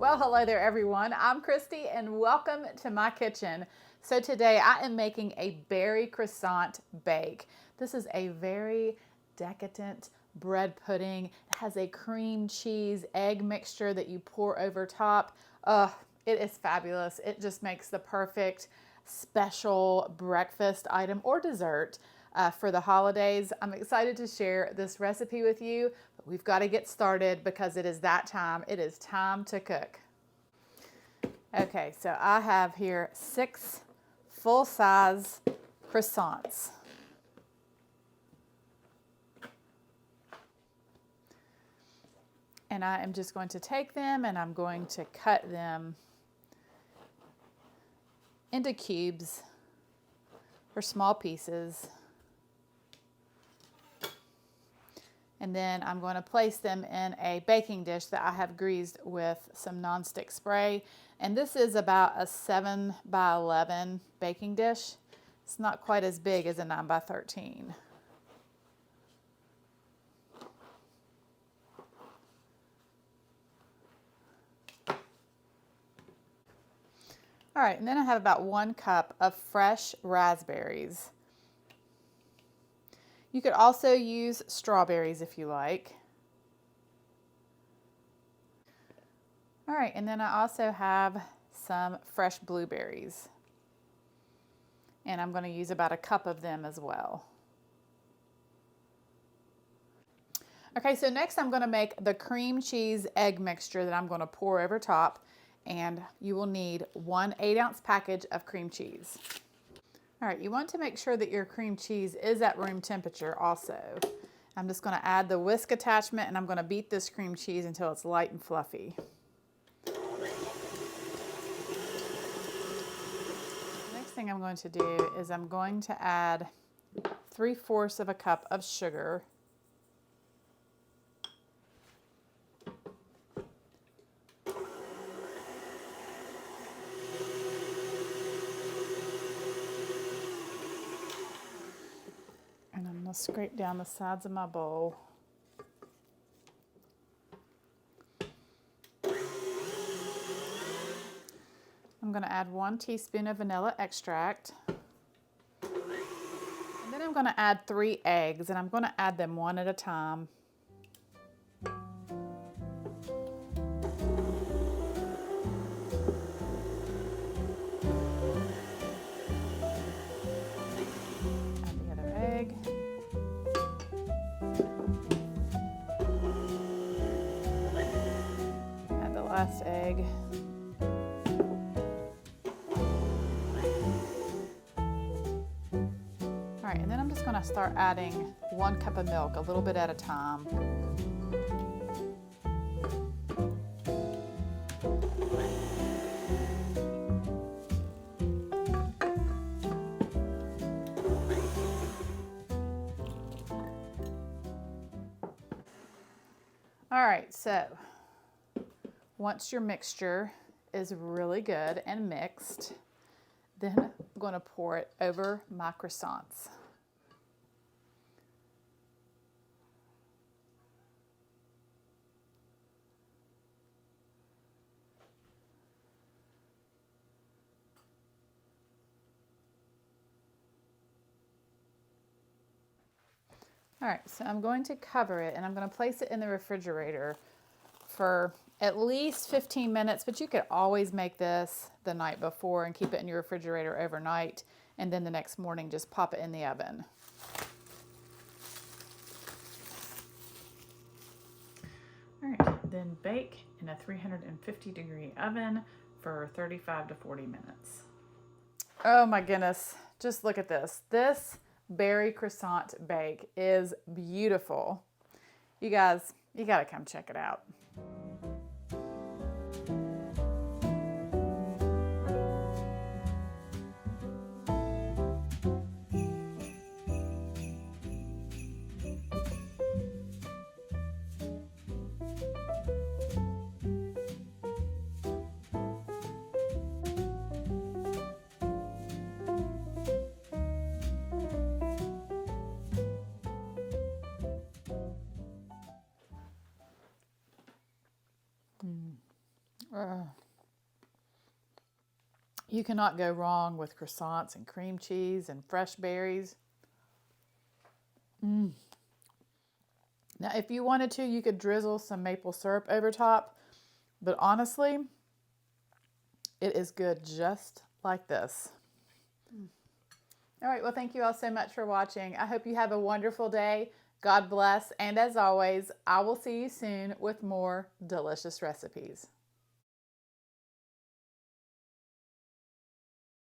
Well, hello there everyone. I'm Christy and welcome to my kitchen. So today I am making a berry croissant bake. This is a very decadent bread pudding. It has a cream cheese egg mixture that you pour over top. It is fabulous. It just makes the perfect special breakfast item or dessert for the holidays. I'm excited to share this recipe with you, but we've got to get started because it is that time. It is time to cook. Okay, so I have here 6 full-size croissants. And I am just going to take them and I'm going to cut them into cubes or small pieces. And then I'm going to place them in a baking dish that I have greased with some nonstick spray. And this is about a 7 by 11 baking dish. It's not quite as big as a 9 by 13. All right, and then I have about 1 cup of fresh raspberries. You could also use strawberries if you like. All right, and then I also have some fresh blueberries. And I'm going to use about a cup of them as well. Okay, so next I'm going to make the cream cheese egg mixture that I'm going to pour over top. And you will need 1 8-ounce package of cream cheese. All right, you want to make sure that your cream cheese is at room temperature also. I'm just going to add the whisk attachment and I'm going to beat this cream cheese until it's light and fluffy. Next thing I'm going to do is I'm going to add 3/4 of a cup of sugar. Scrape down the sides of my bowl. I'm going to add 1 teaspoon of vanilla extract. And then I'm going to add 3 eggs, and I'm going to add them one at a time. Add the other egg. Last egg. All right, and then I'm just going to start adding 1 cup of milk, a little bit at a time. All right, so once your mixture is really good and mixed, then I'm going to pour it over my croissants. All right, so I'm going to cover it and I'm going to place it in the refrigerator for at least 15 minutes, but you could always make this the night before and keep it in your refrigerator overnight, and then the next morning just pop it in the oven. All right, then bake in a 350-degree oven for 35 to 40 minutes. Oh my goodness, just look at this. This berry croissant bake is beautiful. You guys, you gotta come check it out. You cannot go wrong with croissants and cream cheese and fresh berries. Now, if you wanted to, you could drizzle some maple syrup over top, but honestly, it is good just like this. All right, well, thank you all so much for watching. I hope you have a wonderful day. God bless, and as always, I will see you soon with more delicious recipes.